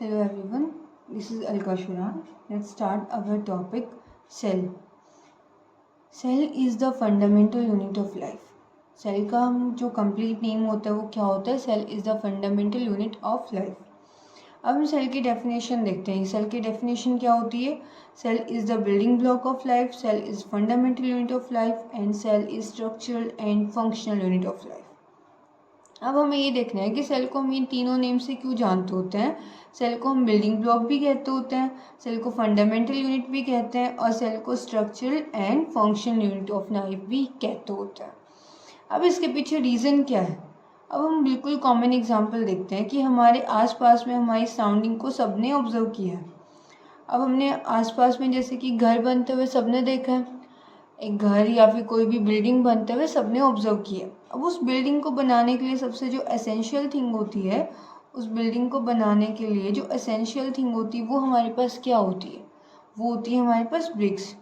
Hello everyone, this is Alka Shuran. Let's start our topic cell. Cell is the fundamental unit of life. Cell का जो complete name होता है वो क्या होता है? Cell is the fundamental unit of life. अब हम सेल की डेफिनेशन देखते हैं. सेल की डेफिनेशन क्या होती है? Cell is the building block of life, cell is fundamental unit of life and cell is structural and functional unit of life. अब हमें ये देखना है कि सेल को हम इन तीनों नेम से क्यों जानते होते हैं. सेल को हम बिल्डिंग ब्लॉक भी कहते होते हैं, सेल को फंडामेंटल यूनिट भी कहते हैं और सेल को structural and functional unit of life भी कहते होते हैं. अब इसके पीछे रीज़न क्या है? अब हम बिल्कुल कॉमन एग्जांपल देखते हैं कि हमारे आसपास में हमारी सराउंडिंग को सबने ऑब्जर्व किया है. अब हमने आसपास में जैसे कि घर बनते हुए सबने देखा है, एक घर या फिर कोई भी बिल्डिंग बनते हुए सबने ऑब्जर्व किया. अब उस बिल्डिंग को बनाने के लिए सबसे जो एसेंशियल थिंग होती है, उस बिल्डिंग को बनाने के लिए जो एसेंशियल थिंग होती है वो हमारे पास क्या होती है? वो होती है हमारे पास ब्रिक्स.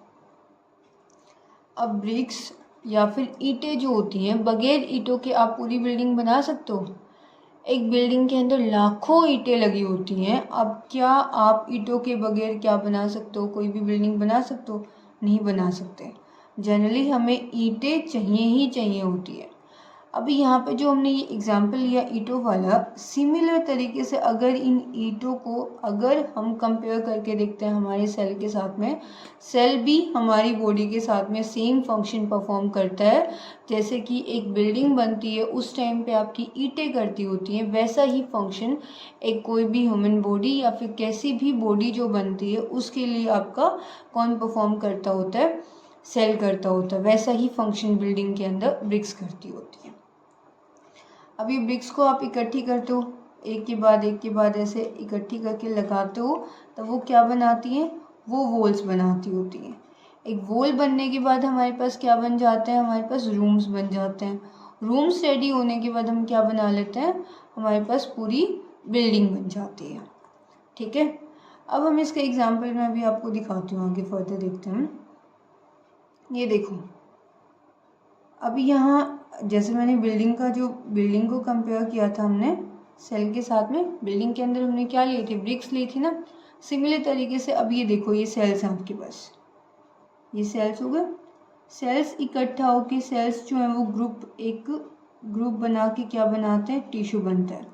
अब ब्रिक्स या फिर ईंटें जो होती हैं, बगैर ईंटों के आप पूरी बिल्डिंग बना सकते हो? एक बिल्डिंग के अंदर लाखों ईंटें लगी होती हैं. अब क्या आप ईंटों के बगैर क्या बना सकते हो? कोई भी बिल्डिंग बना सकते हो? नहीं बना सकते. जनरली हमें ईंटें चाहिए ही चाहिए होती है. अभी यहाँ पे जो हमने ये एग्जाम्पल लिया ईंटों वाला, सिमिलर तरीके से अगर इन ईंटों को अगर हम कंपेयर करके देखते हैं हमारे सेल के साथ में, सेल भी हमारी बॉडी के साथ में सेम फंक्शन परफॉर्म करता है. जैसे कि एक बिल्डिंग बनती है उस टाइम पे आपकी ईंटें करती होती हैं, वैसा ही फंक्शन एक कोई भी ह्यूमन बॉडी या फिर कैसी भी बॉडी जो बनती है उसके लिए आपका कौन परफॉर्म करता होता है? सेल करता होता है. वैसा ही फंक्शन बिल्डिंग के अंदर ब्रिक्स करती होती है. अब ये ब्रिक्स को आप इकट्ठी करते हो, एक के बाद ऐसे इकट्ठी करके लगाते हो, तो वो क्या बनाती हैं? वो वॉल्स बनाती होती हैं. एक वॉल बनने के बाद हमारे पास क्या बन जाते हैं? हमारे पास रूम्स बन जाते हैं. रूम्स रेडी होने के बाद हम क्या बना लेते हैं? हमारे पास पूरी बिल्डिंग बन जाती है. ठीक है. अब हम इसका एग्जाम्पल मैं अभी आपको दिखाती हूँ, आगे फर्दर देखते हैं. ये देखो, अभी यहाँ जैसे मैंने बिल्डिंग को कंपेयर किया था हमने सेल के साथ में, बिल्डिंग के अंदर हमने क्या ली थी? ब्रिक्स ली थी ना. सिमिलर तरीके से अब ये देखो, ये सेल्स हैं आपके पास, ये सेल्स हो गए. सेल्स इकट्ठा होके सेल्स जो है वो एक ग्रुप बना के क्या बनाते हैं? टिश्यू बनता है.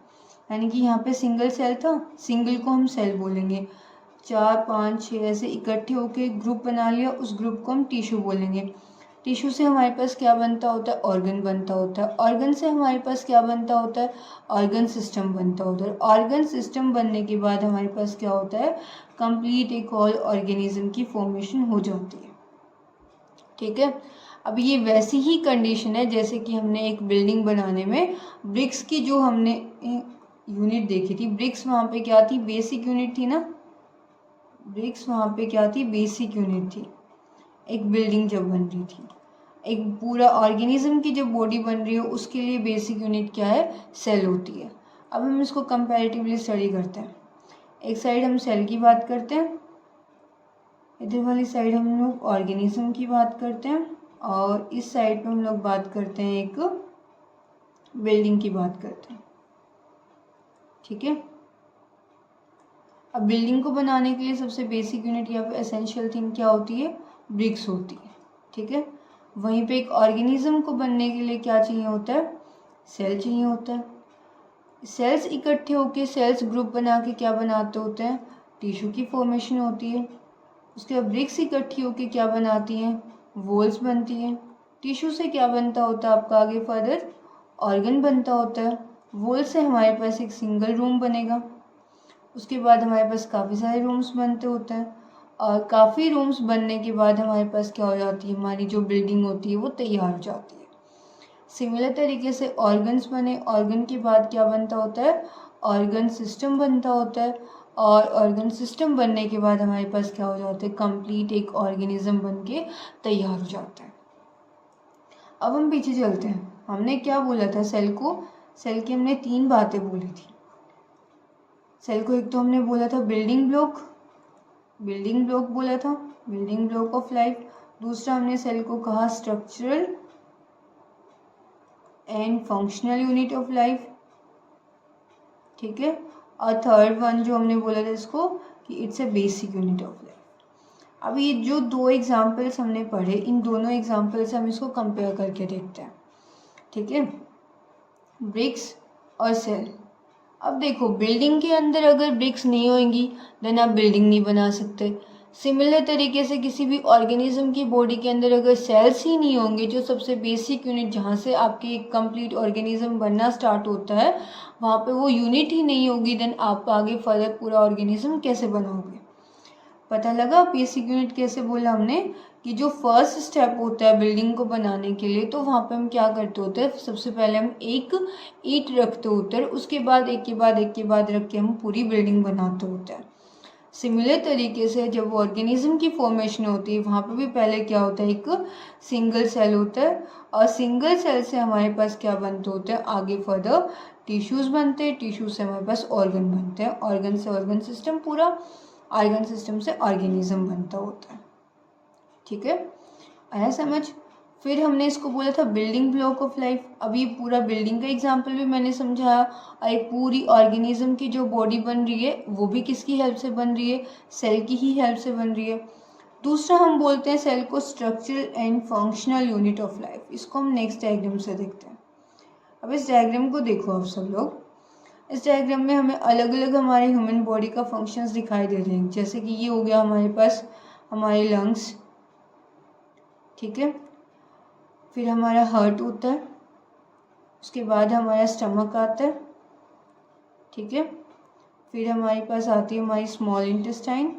यानी कि यहाँ पे सिंगल सेल था, सिंगल को हम सेल बोलेंगे. 4, 5, 6 ऐसे इकट्ठे होके एक ग्रुप बना लिया, उस ग्रुप को हम टिश्यू बोलेंगे. टिश्यू से हमारे पास क्या बनता होता है? ऑर्गन बनता होता है. ऑर्गन से हमारे पास क्या बनता होता है? ऑर्गन सिस्टम बनता होता है. ऑर्गन सिस्टम बनने के बाद हमारे पास क्या होता है? कंप्लीट एक होल ऑर्गेनिज्म की फॉर्मेशन हो जाती है. ठीक है. अब ये वैसी ही कंडीशन है जैसे कि हमने एक बिल्डिंग बनाने में ब्रिक्स की जो हमने यूनिट देखी थी. ब्रिक्स वहाँ पे क्या थी? बेसिक यूनिट थी ना. ब्रिक्स वहाँ पे क्या थी? बेसिक यूनिट थी. एक बिल्डिंग जब बन रही थी, एक पूरा ऑर्गेनिज्म की जब बॉडी बन रही है, उसके लिए बेसिक यूनिट क्या है? सेल होती है. अब हम इसको कंपैरेटिवली स्टडी करते हैं. एक साइड हम सेल की बात करते हैं, इधर वाली साइड हम लोग ऑर्गेनिज्म की बात करते हैं, और इस साइड पे हम लोग बात करते हैं एक बिल्डिंग की बात करते हैं. ठीक है. अब बिल्डिंग को बनाने के लिए सबसे बेसिक यूनिट या फिर एसेंशियल थिंग क्या होती है? ब्रिक्स होती है. ठीक है. वहीं पे एक ऑर्गेनिज्म को बनने के लिए क्या चाहिए होता है? सेल चाहिए होता है. सेल्स इकट्ठे होकर सेल्स ग्रुप बना के क्या बनाते होते हैं? टिश्यू की फॉर्मेशन होती है. उसके बाद ब्रिक्स इकट्ठी होकर क्या बनाती हैं? वॉल्स बनती हैं. टिश्यू से क्या बनता होता है आपका आगे फर्दर? ऑर्गन बनता होता है. वॉल से हमारे पास एक सिंगल रूम बनेगा. उसके बाद हमारे पास काफ़ी सारे रूम्स बनते होते हैं, और काफ़ी रूम्स बनने के बाद हमारे पास क्या हो जाती है? हमारी जो बिल्डिंग होती है वो तैयार हो जाती है. सिमिलर तरीके से ऑर्गन्स बने, ऑर्गन के बाद क्या बनता होता है? ऑर्गन सिस्टम बनता होता है, और ऑर्गन सिस्टम बनने के बाद हमारे पास क्या हो जाता है? कंप्लीट एक ऑर्गेनिज्म बन के तैयार हो जाता है. अब हम पीछे चलते हैं. हमने क्या बोला था? सेल की हमने 3 बातें बोली थी. सेल को एक तो हमने बोला था बिल्डिंग ब्लॉक बोला था, बिल्डिंग ब्लॉक ऑफ लाइफ. दूसरा हमने सेल को कहा structural and functional unit of life. ठीक है. और थर्ड वन जो हमने बोला था इसको कि it's a basic unit of life. अब ये जो दो एग्जाम्पल्स हमने पढ़े, इन दोनों एग्जाम्पल से हम इसको कंपेयर करके देखते हैं, ठीक है, ब्रिक्स और सेल। अब देखो, बिल्डिंग के अंदर अगर ब्रिक्स नहीं होंगी देन आप बिल्डिंग नहीं बना सकते। सिमिलर तरीके से किसी भी ऑर्गेनिज्म की बॉडी के अंदर अगर सेल्स ही नहीं होंगे, जो सबसे बेसिक यूनिट जहाँ से आपकी एक कंप्लीट ऑर्गेनिज्म बनना स्टार्ट होता है, वहाँ पे वो यूनिट ही नहीं होगी, देन आप आगे फर्दर पूरा ऑर्गेनिज्म कैसे बनाओगे। पता लगा बेसिक यूनिट कैसे बोला हमने, कि जो फर्स्ट स्टेप होता है बिल्डिंग को बनाने के लिए, तो वहाँ पे हम क्या करते होते हैं, सबसे पहले हम एक ईंट रखते होते हैं, उसके बाद एक के बाद एक के बाद रख के हम पूरी बिल्डिंग बनाते होते हैं। सिमिलर तरीके से जब ऑर्गेनिज्म की फॉर्मेशन होती है, वहाँ पे भी पहले क्या होता है, एक सिंगल सेल होता है, और सिंगल सेल से हमारे पास क्या बनते होते हैं, आगे फर्दर टिश्यूज़ बनते हैं, टिश्यू से हमारे पास ऑर्गन बनते हैं, ऑर्गन से ऑर्गन सिस्टम, पूरा ऑर्गन सिस्टम से ऑर्गेनिज्म बनता होता है, ठीक है, आया समझ। फिर हमने इसको बोला था बिल्डिंग ब्लॉक ऑफ लाइफ। अब ये पूरा बिल्डिंग का एग्जांपल भी मैंने समझाया, और एक पूरी ऑर्गेनिज्म की जो बॉडी बन रही है वो भी किसकी हेल्प से बन रही है, सेल की ही हेल्प से बन रही है। दूसरा हम बोलते हैं सेल को structural and functional unit of life. इसको हम नेक्स्ट डायग्राम से देखते हैं। अब इस डायग्राम को देखो आप सब लोग। इस डायग्राम में हमें अलग अलग हमारे ह्यूमन बॉडी का फंक्शंस दिखाई दे रहे हैं, जैसे कि ये हो गया हमारे पास हमारे लंग्स, ठीक है, फिर हमारा हार्ट होता है, उसके बाद हमारा स्टमक आता है, ठीक है, फिर हमारे पास आती है हमारी स्मॉल इंटेस्टाइन,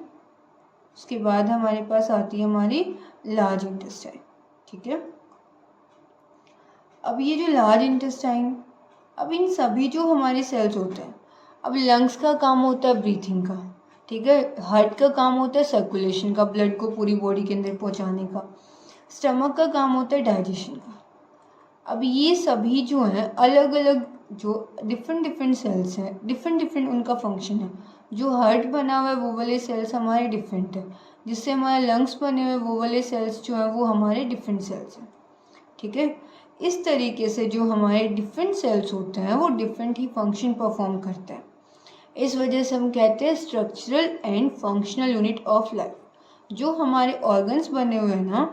उसके बाद हमारे पास आती है हमारी लार्ज इंटेस्टाइन, ठीक है। अब ये जो लार्ज इंटेस्टाइन, अब इन सभी जो हमारे सेल्स होते हैं, अब लंग्स का काम होता है ब्रीथिंग का, ठीक है, हार्ट का काम होता है सर्कुलेशन का, ब्लड को पूरी बॉडी के अंदर पहुंचाने का, स्टमक का काम होता है डाइजेशन का। अब ये सभी जो हैं अलग अलग जो डिफरेंट सेल्स हैं, डिफरेंट उनका फंक्शन है। जो हार्ट बना हुआ है वो वाले सेल्स हमारे डिफरेंट है, जिससे हमारे लंग्स बने हुए वो वाले सेल्स जो हैं वो हमारे डिफरेंट सेल्स हैं, ठीक है। इस तरीके से जो हमारे डिफरेंट सेल्स होते हैं वो डिफरेंट ही फंक्शन परफॉर्म करते हैं। इस वजह से हम कहते हैं structural and functional unit of life. जो हमारे ऑर्गन्स बने हुए हैं ना,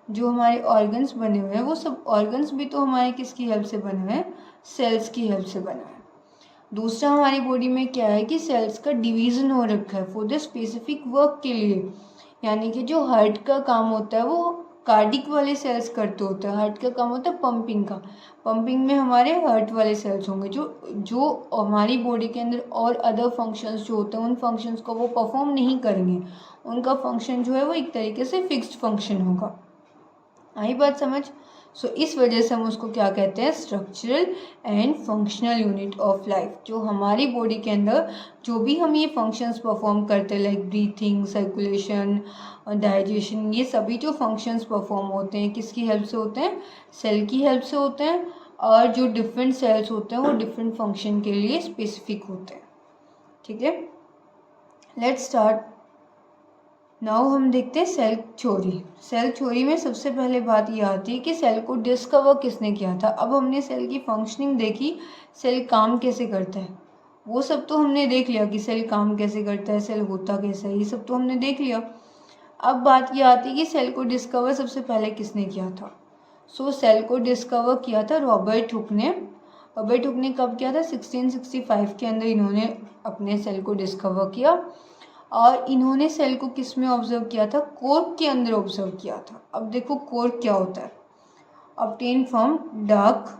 जो हमारे ऑर्गन्स बने हुए हैं, वो सब ऑर्गन्स भी तो हमारे किसकी हेल्प से बने हुए हैं, सेल्स की हेल्प से बने हुए हैं। दूसरा हमारी बॉडी में क्या है कि सेल्स का डिवीज़न हो रखा है फॉर द स्पेसिफिक वर्क के लिए, यानी कि जो हार्ट का काम होता है वो कार्डिक वाले सेल्स करते होते हैं, हार्ट का काम होता है पंपिंग का, पंपिंग में हमारे हार्ट वाले सेल्स होंगे। जो जो हमारी बॉडी के अंदर और अदर फंक्शंस जो होते हैं उन फंक्शंस को वो परफॉर्म नहीं करेंगे, उनका फंक्शन जो है वो एक तरीके से फिक्स्ड फंक्शन होगा। आई बात समझ। सो इस वजह से हम उसको क्या कहते हैं, structural and functional unit of life. जो हमारी बॉडी के अंदर जो भी हम ये फंक्शंस परफॉर्म करते हैं, लाइक ब्रीथिंग, सर्कुलेशन, डाइजेशन, ये सभी जो फंक्शंस परफॉर्म होते हैं किसकी हेल्प से होते हैं, सेल की हेल्प से होते हैं। और जो डिफरेंट सेल्स होते हैं वो डिफरेंट फंक्शन के लिए स्पेसिफिक होते हैं, ठीक है। Let's start now. हम देखते हैं सेल थ्योरी। सेल थ्योरी में सबसे पहले बात यह आती है कि सेल को डिस्कवर किसने किया था। अब हमने सेल की फंक्शनिंग देखी, सेल काम कैसे करता है वो सब तो हमने देख लिया, कि सेल काम कैसे करता है, सेल होता कैसा है, ये सब तो हमने देख लिया। अब बात यह आती है कि सेल को डिस्कवर सबसे पहले किसने किया था। सो सेल को डिस्कवर किया था रॉबर्ट हुक ने। रॉबर्ट हुक ने कब किया था, 1665 के अंदर इन्होंने अपने सेल को डिस्कवर किया। और इन्होंने सेल को किस में ऑब्जर्व किया था, कोर्क के अंदर ऑब्जर्व किया था। अब देखो कोर्क क्या होता है, ऑब्टेन फ्रॉम डार्क।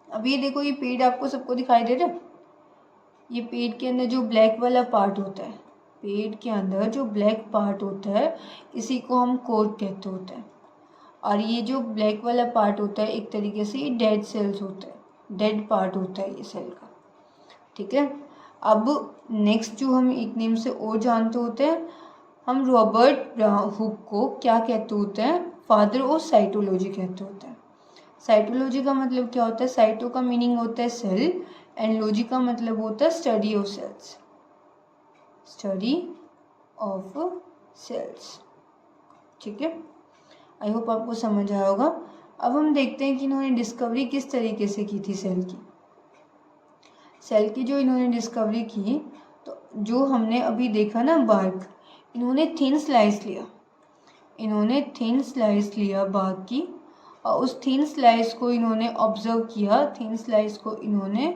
अब ये देखो, ये पेड़ आपको सबको दिखाई दे रहा है, ये पेड़ के अंदर जो ब्लैक वाला पार्ट होता है, पेड़ के अंदर जो ब्लैक पार्ट होता है इसी को हम कोर्क कहते होते हैं। और ये जो ब्लैक वाला पार्ट होता है एक तरीके से ये डेड सेल्स होता है, डेड पार्ट होता है ये सेल का, ठीक है। अब नेक्स्ट जो हम एक नेम से और जानते होते हैं, हम रॉबर्ट हुक को क्या कहते होते हैं, फादर ऑफ साइटोलॉजी कहते होते हैं। साइटोलॉजी का मतलब क्या होता है, साइटो का मीनिंग होता है सेल एंड लॉजी का मतलब होता है study of cells, study of cells, ठीक है। आई होप आपको समझ आया होगा। अब हम देखते हैं कि इन्होंने डिस्कवरी किस तरीके से की थी सेल की। सेल की जो इन्होंने डिस्कवरी की, तो जो हमने अभी देखा ना बार्क, इन्होंने थिन स्लाइस लिया, इन्होंने थिन स्लाइस लिया बार्क की, और उस थिन स्लाइस को इन्होंने ऑब्जर्व किया, थिन स्लाइस को इन्होंने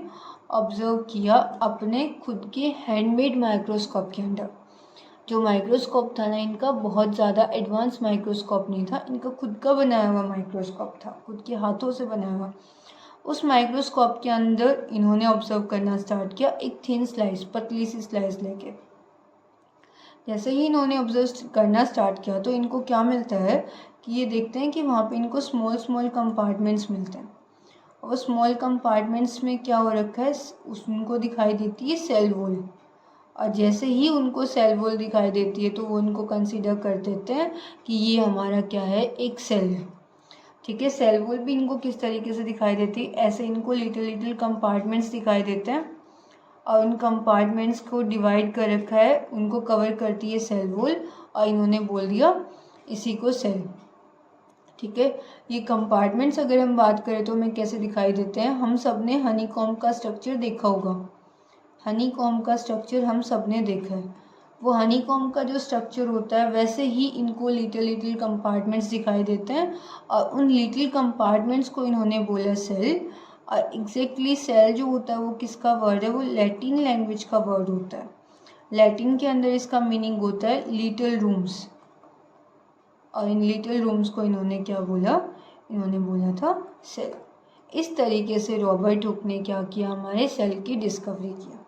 ऑब्जर्व किया अपने खुद के हैंडमेड माइक्रोस्कोप के अंदर। जो माइक्रोस्कोप था ना इनका, बहुत ज़्यादा एडवांस माइक्रोस्कोप नहीं था, इनका खुद का बनाया हुआ माइक्रोस्कोप था, खुद के हाथों से बनाया हुआ। उस माइक्रोस्कोप के अंदर इन्होंने ऑब्जर्व करना स्टार्ट किया, एक थिन स्लाइस, पतली सी स्लाइस लेके। जैसे ही इन्होंने ऑब्जर्व करना स्टार्ट किया तो इनको क्या मिलता है कि ये देखते हैं कि वहाँ पे इनको स्मॉल स्मॉल कंपार्टमेंट्स मिलते हैं, और स्मॉल कंपार्टमेंट्स में क्या हो रखा है, उनको दिखाई देती है सेल वॉल। और जैसे ही उनको सेल वॉल दिखाई देती है तो वो उनको कंसीडर कर देते हैं कि ये हमारा क्या है, एक सेल है। ठीक है, सेल वॉल भी इनको किस तरीके से दिखाई देती है, ऐसे इनको लिटिल लिटिल कंपार्टमेंट्स दिखाई देते हैं, और उन कंपार्टमेंट्स को डिवाइड कर रखा है, उनको कवर करती है सेल वॉल, और इन्होंने बोल दिया इसी को सेल। ठीक है, ये कंपार्टमेंट्स अगर हम बात करें तो हमें कैसे दिखाई देते हैं, हम सब ने हनीकॉम्ब का स्ट्रक्चर देखा होगा, हनीकॉम्ब का स्ट्रक्चर हम सब ने देखा है। वो हनीकॉम्ब का जो स्ट्रक्चर होता है वैसे ही इनको लिटिल लिटिल कंपार्टमेंट्स दिखाई देते हैं, और उन लिटिल कंपार्टमेंट्स को इन्होंने बोला सेल। और एग्जैक्टली सेल जो होता है वो किसका वर्ड है, वो लैटिन लैंग्वेज का वर्ड होता है। लैटिन के अंदर इसका मीनिंग होता है लिटिल रूम्स, और इन लिटिल रूम्स को इन्होंने क्या बोला, इन्होंने बोला था सेल। इस तरीके से रॉबर्ट हुक ने क्या किया, हमारे सेल की डिस्कवरी किया।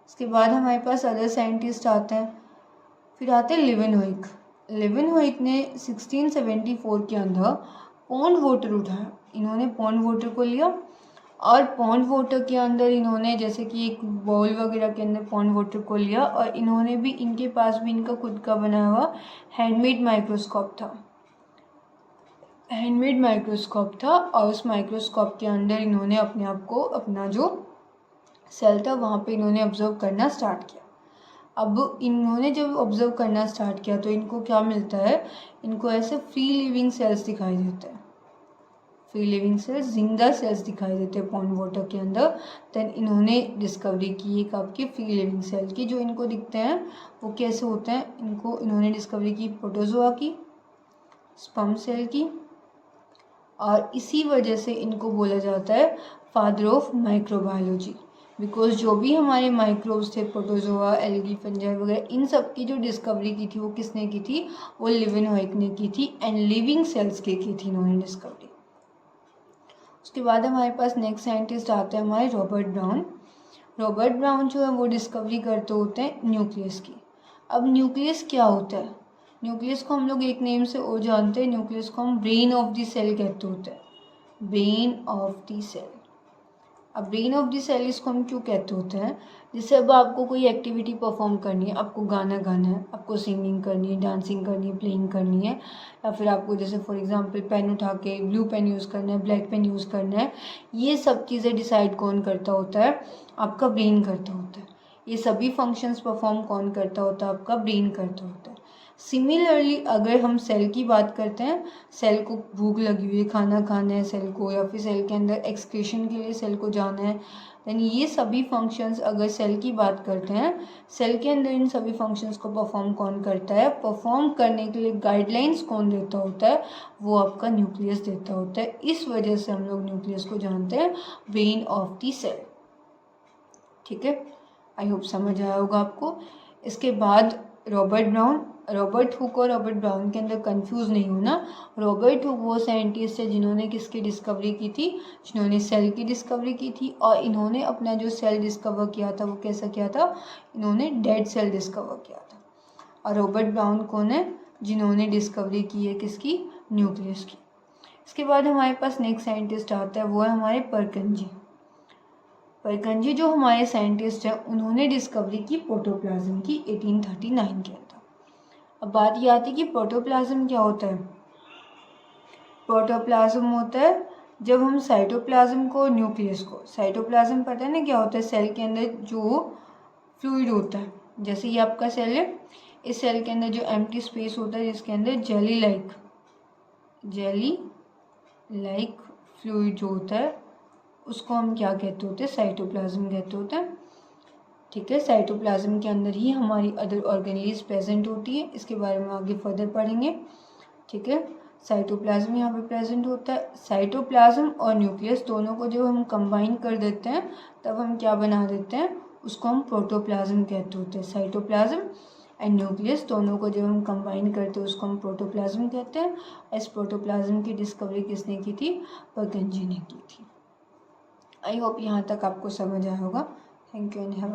इसके बाद हमारे पास अदर साइंटिस्ट आते हैं, फिर आते हैं लिवेनहोइक। लिवेनहोइक ने 1674 के अंदर पॉन्ड वाटर उठाया, इन्होंने पॉन्ड वाटर को लिया, और पॉन्ड वाटर के अंदर इन्होंने जैसे कि एक बाउल वगैरह के अंदर पॉन्ड वाटर को लिया, और इन्होंने भी, इनके पास भी इनका खुद का बनाया हुआ हैंडमेड माइक्रोस्कोप था, हैंडमेड माइक्रोस्कोप था, और उस माइक्रोस्कोप के अंदर इन्होंने अपने आप को, अपना जो सेल था वहाँ पे इन्होंने ऑब्जर्व करना स्टार्ट किया। अब इन्होंने जब ऑब्जर्व करना स्टार्ट किया तो इनको क्या मिलता है, इनको ऐसे फ्री लिविंग सेल्स दिखाई देते हैं, फ्री लिविंग सेल्स, जिंदा सेल्स दिखाई देते हैं पॉन्ड वाटर के अंदर। देन इन्होंने डिस्कवरी की एक आपकी फ्री लिविंग सेल की, जो इनको दिखते हैं वो कैसे होते हैं, इनको इन्होंने डिस्कवरी की प्रोटोजोआ की, स्पर्म सेल की, और इसी वजह से इनको बोला जाता है फादर ऑफ माइक्रोबायोलॉजी। बिकॉज जो भी हमारे माइक्रोब्स थे, प्रोटोजोआ, एल्गी, फंजाई वगैरह, इन सब की जो डिस्कवरी की थी वो किसने की थी, वो लिवेनहोइक ने की थी, एंड लिविंग सेल्स की थी इन्होंने डिस्कवरी। उसके बाद हमारे पास नेक्स्ट साइंटिस्ट आते हैं हमारे रॉबर्ट ब्राउन। रॉबर्ट ब्राउन जो है वो डिस्कवरी करते होते हैं न्यूक्लियस की। अब न्यूक्लियस क्या होता है, न्यूक्लियस को हम लोग एक नेम से और जानते हैं, न्यूक्लियस को हम ब्रेन ऑफ द सेल कहते होते हैं, ब्रेन ऑफ द सेल। अब ब्रेन ऑफ द सेल इसको हम क्यों कहते होते हैं, जैसे अब आपको कोई एक्टिविटी परफॉर्म करनी है, आपको गाना गाना है, आपको सिंगिंग करनी है, डांसिंग करनी है, प्लेइंग करनी है, या फिर आपको जैसे फॉर एग्जांपल पेन उठा के ब्लू पेन यूज़ करना है, ब्लैक पेन यूज़ करना है, ये सब चीज़ें डिसाइड कौन करता होता है, आपका ब्रेन करता होता है। ये सभी फंक्शंस परफॉर्म कौन करता होता है, आपका ब्रेन करता होता है। सिमिलरली अगर हम सेल की बात करते हैं, सेल को भूख लगी हुई है, खाना खाना है सेल को, या फिर सेल के अंदर एक्सक्रीशन के लिए सेल को जाना है, देन ये सभी फंक्शंस अगर सेल की बात करते हैं, सेल के अंदर इन सभी फंक्शंस को परफॉर्म कौन करता है, परफॉर्म करने के लिए गाइडलाइंस कौन देता होता है, वो आपका न्यूक्लियस देता होता है। इस वजह से हम लोग न्यूक्लियस को जानते हैं ब्रेन ऑफ द सेल। ठीक है, आई होप समझ आया होगा आपको। इसके बाद रॉबर्ट ब्राउन, रॉबर्ट हुक और रॉबर्ट ब्राउन के अंदर कंफ्यूज नहीं होना। रॉबर्ट हुक वो साइंटिस्ट है जिन्होंने किसकी डिस्कवरी की थी, जिन्होंने सेल की डिस्कवरी की थी, और इन्होंने अपना जो सेल डिस्कवर किया था वो कैसा किया था, इन्होंने डेड सेल डिस्कवर किया था। और रॉबर्ट ब्राउन कौन है, जिन्होंने डिस्कवरी की है किसकी, न्यूक्लियस की। इसके बाद हमारे पास नेक्स्ट साइंटिस्ट आता है, वो है हमारे परकिंजी। परकिंजी जो हमारे साइंटिस्ट हैं उन्होंने डिस्कवरी की प्रोटोप्लाज्म की 1839 के अंदर। अब बात ये आती है कि प्रोटोप्लाज्म क्या होता है। प्रोटोप्लाज्म होता है जब हम साइटोप्लाज्म को, न्यूक्लियस को, साइटोप्लाज्म पता है ना क्या होता है, सेल के अंदर जो फ्लूइड होता है, जैसे ये आपका सेल है, इस सेल के अंदर जो एम्प्टी स्पेस होता है जिसके अंदर जेली लाइक फ्लूइड जो होता है उसको हम क्या कहते होते हैं, साइटोप्लाज्म कहते होते हैं। ठीक है, साइटोप्लाज्म के अंदर ही हमारी अदर ऑर्गेनेल्स प्रेजेंट होती है, इसके बारे में आगे फर्दर पढ़ेंगे। ठीक है, साइटोप्लाज्म यहाँ पे प्रेजेंट होता है। साइटोप्लाज्म और न्यूक्लियस दोनों को जब हम कंबाइन कर देते हैं तब हम क्या बना देते हैं, उसको हम प्रोटोप्लाज्म कहते होते हैं। साइटोप्लाज्म एंड न्यूक्लियस दोनों को जब हम कंबाइन करते हैं उसको हम प्रोटोप्लाज्म कहते हैं। इस प्रोटोप्लाज्म की डिस्कवरी किसने की थी, परकिंजी ने की थी। आई होप यहाँ तक आपको समझ आया होगा। Thank you and have